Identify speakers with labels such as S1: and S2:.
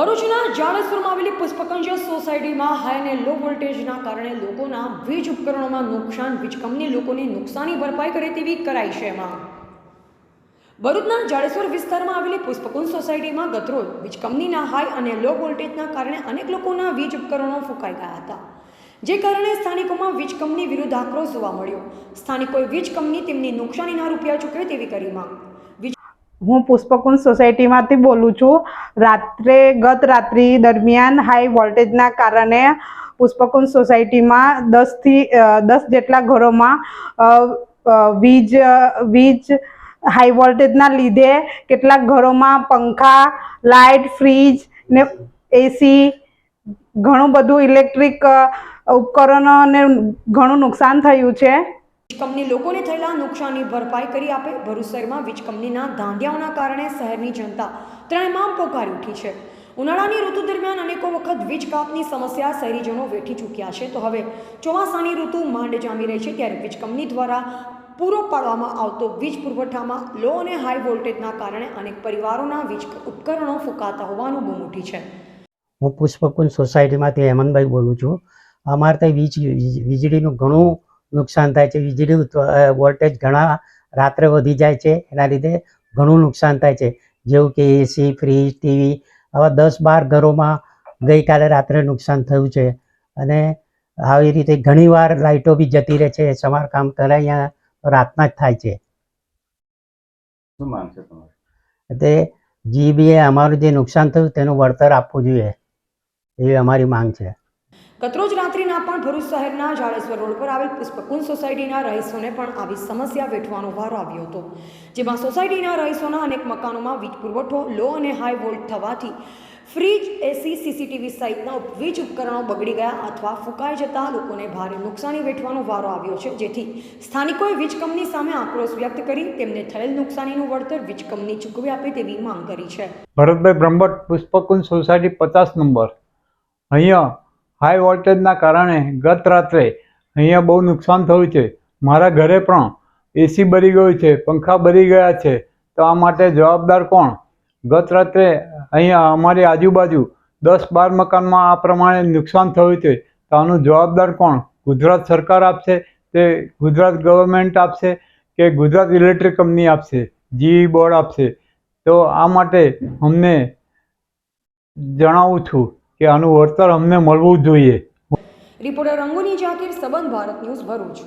S1: ભરૂચના જાડેશ્વરમાં આવેલી પુષ્પકુંજ સોસાયટીમાં હાઈ અને લો વોલ્ટેજના કારણે લોકોના વીજ ઉપકરણોમાં નુકસાન વીજ કંપની લોકોની નુકસાની ભરપાઈ કરે તેવી કરાઈ છે માંગ। ભરૂચના જાડેશ્વર વિસ્તારમાં આવેલી પુષ્પકુંજ સોસાયટીમાં ગતરોજ વીજ કંપનીના હાઈ અને લો વોલ્ટેજના કારણે અનેક લોકોના વીજ ઉપકરણો ફૂંકાઈ ગયા હતા, જે કારણે સ્થાનિકોમાં વીજ કંપની વિરુદ્ધ આક્રોશ જોવા મળ્યો। સ્થાનિકોએ વીજ કંપની તેમની નુકસાનીના રૂપિયા ચૂકવે તેવી કરી માંગ।
S2: હું પુષ્પકુંજ સોસાયટીમાંથી બોલું છું। ગત રાત્રિ દરમિયાન હાઈ વોલ્ટેજના કારણે પુષ્પકુંજ સોસાયટીમાં 10 જેટલા ઘરોમાં વીજ હાઈ વોલ્ટેજના લીધે કેટલાક ઘરોમાં પંખા, લાઇટ, ફ્રીજ ને એસી ઘણું બધું ઇલેક્ટ્રિક ઉપકરણોને ઘણું નુકસાન થયું છે।
S1: કંપની લોકોને થયેલા નુકસાનની ભરપાઈ કરી આપે। ભરૂચ શહેરમાં વીજ કંપનીના ધાંધિયાઓના કારણે શહેરની જનતા ત્રણેયમાં પોકારી ઉઠી છે। ઉનાળાની ઋતુ દરમિયાન અનેકો વખત વીજ કાપની સમસ્યા શહેરીજનો વેઠી ચૂક્યા છે, તો હવે ચોમાસાની ઋતુ માંડ જામી રહી છે, ત્યારે વીજ કંપની દ્વારા પૂરો પાડવામાં આવતો વીજ પુરવઠામાં લો અને હાઈ વોલ્ટેજના કારણે અનેક પરિવારોના વીજ ઉપકરણો ફૂંકાતા હોવાનું બૂમ ઉઠી છે।
S3: હું પુષ્પકુંજ સોસાયટીમાંથી હેમંતભાઈ બોલું છું। અમારે ત્યાં વીજળીનું ઘણું નુકસાન થાય છે। વીજળી વોલ્ટેજ ઘણા રાત્રે વધી જાય છે, એના લીધે ઘણું નુકસાન થાય છે, જેવું કે એસી, ફ્રીજ, ટીવી આવા 10-12 ઘરોમાં ગઈકાલે રાત્રે નુકસાન થયું છે। અને આવી રીતે ઘણીવાર લાઇટો બી જતી રહે છે, સમારકામ કરે અહીંયા રાતના જ થાય છે।
S4: શું માંગ છે તમારી?
S3: તે જીબીએ અમારું જે નુકસાન થયું તેનું વળતર આપવું જોઈએ એવી અમારી માંગ છે।
S1: ગતરોજ રાત્રિના પણ ભરૂચ શહેરના જાડેશ્વર રોડ પર આવેલ પુષ્પકુંજ સોસાયટીના રહીશોને પણ આવી સમસ્યા વેઠવાનો વારો આવ્યો હતો, જેમાં સોસાયટીના રહીશોના અનેક મકાનોમાં વીજ પુરવઠો લો અને હાઈ વોલ્ટ થવાથી ફ્રીજ, એસી, સીસીટીવી સહિતના વીજ ઉપકરણો બગડી ગયા અથવા ફૂંકાઈ જતા લોકોને ભારે નુકસાની વેઠવાનો વારો આવ્યો છે, જેથી સ્થાનિકોએ વીજ કંપની સામે આક્રોશ વ્યક્ત કરી તેમને થયેલ નુકસાનીનું વળતર વીજ કંપની ચૂકવી આપે તેવી માંગ કરી છે।
S5: Bharatbhai Brahmbhatt, Pushpakunj society 50 number. અહીંયા હાઈ વોલ્ટેજના કારણે ગત રાત્રે અહીંયા બહુ નુકસાન થયું છે। મારા ઘરે પણ એસી બળી ગયું છે, પંખા બળી ગયા છે, તો આ માટે જવાબદાર કોણ? ગત રાત્રે અહીંયા અમારી આજુબાજુ 10-12 મકાનમાં આ પ્રમાણે નુકસાન થયું છે, તો આનું જવાબદાર કોણ? ગુજરાત સરકાર આપશે, તે ગુજરાત ગવર્મેન્ટ આપશે કે ગુજરાત ઇલેક્ટ્રિક કંપની આપશે, જીઈ બોર્ડ આપશે? તો આ માટે અમને જણાવું છું કે આનું વળતર અમને મળવું જોઈએ।
S1: રિપોર્ટર અંગુની જાકીર, સંબંધ ભારત ન્યૂઝ, ભરૂચ।